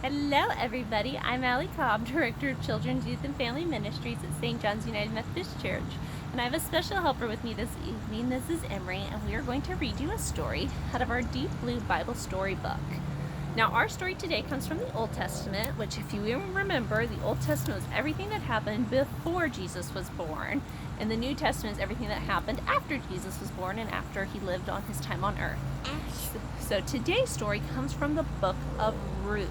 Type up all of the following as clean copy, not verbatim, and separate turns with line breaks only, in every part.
Hello everybody, I'm Allie Cobb, Director of Children's Youth and Family Ministries at St. John's United Methodist Church. And I have a special helper with me this evening. This is Emery, and we are going to read you a story out of our Deep Blue Bible Story book. Now our story today comes from the Old Testament, which if you remember, the Old Testament was everything that happened before Jesus was born. And the New Testament is everything that happened after Jesus was born and after he lived on his time on earth. So today's story comes from the book of Ruth.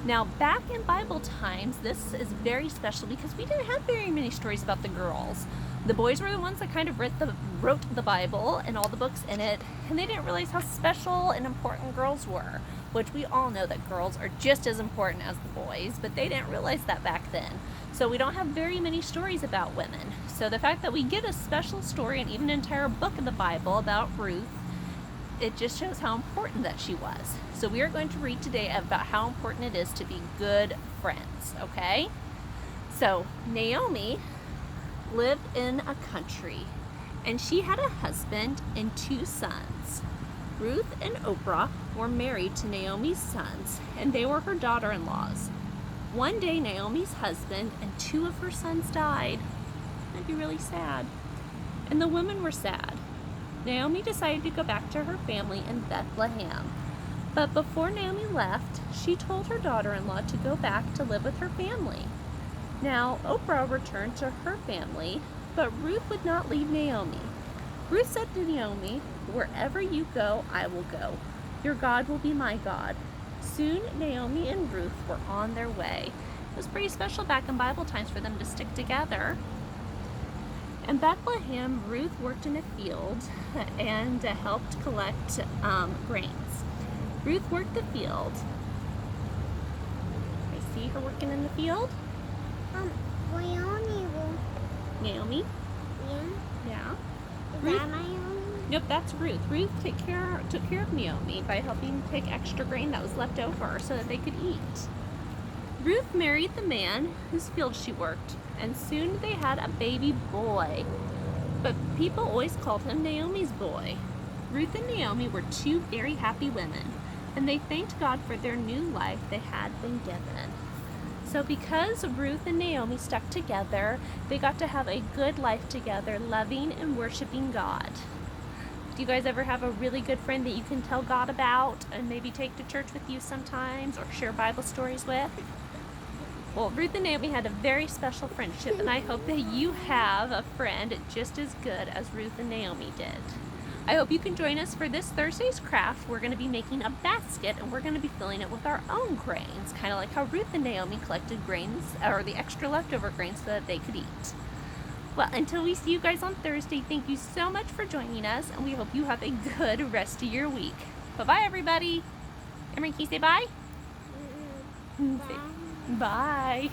Now, back in Bible times, this is very special because we didn't have very many stories about the girls. The boys were the ones that kind of wrote the Bible and all the books in it, and they didn't realize how special and important girls were, which we all know that girls are just as important as the boys, but they didn't realize that back then. So we don't have very many stories about women. So the fact that we get a special story and even an entire book of the Bible about Ruth, it just shows how important that she was. So we are going to read today about how important it is to be good friends, okay? So Naomi lived in a country, and she had a husband and two sons. Ruth and Oprah were married to Naomi's sons, and they were her daughter-in-laws. One day, Naomi's husband and two of her sons died. That'd be really sad. And the women were sad. Naomi decided to go back to her family in Bethlehem. But before Naomi left, she told her daughter-in-law to go back to live with her family. Now, Oprah returned to her family, but Ruth would not leave Naomi. Ruth said to Naomi, "Wherever you go, I will go. Your God will be my God." Soon, Naomi and Ruth were on their way. It was pretty special back in Bible times for them to stick together. In Bethlehem, Ruth worked in a field and helped collect grains. Ruth worked the field. I see her working in the field. Naomi? Yeah.
Is
Ruth?
that Naomi?
Nope, that's Ruth. Ruth took care of Naomi by helping take extra grain that was left over so that they could eat. Ruth married the man whose field she worked, and soon they had a baby boy. But people always called him Naomi's boy. Ruth and Naomi were two very happy women, and they thanked God for their new life they had been given. So because Ruth and Naomi stuck together, they got to have a good life together, loving and worshiping God. Do you guys ever have a really good friend that you can tell God about and maybe take to church with you sometimes or share Bible stories with? Well, Ruth and Naomi had a very special friendship, and I hope that you have a friend just as good as Ruth and Naomi did. I hope you can join us for this Thursday's craft. We're going to be making a basket, and we're going to be filling it with our own grains, kind of like how Ruth and Naomi collected grains, or the extra leftover grains, so that they could eat. Well, until we see you guys on Thursday, thank you so much for joining us, and we hope you have a good rest of your week. Bye-bye, everybody. Emery, can you say bye?
Bye.
Bye.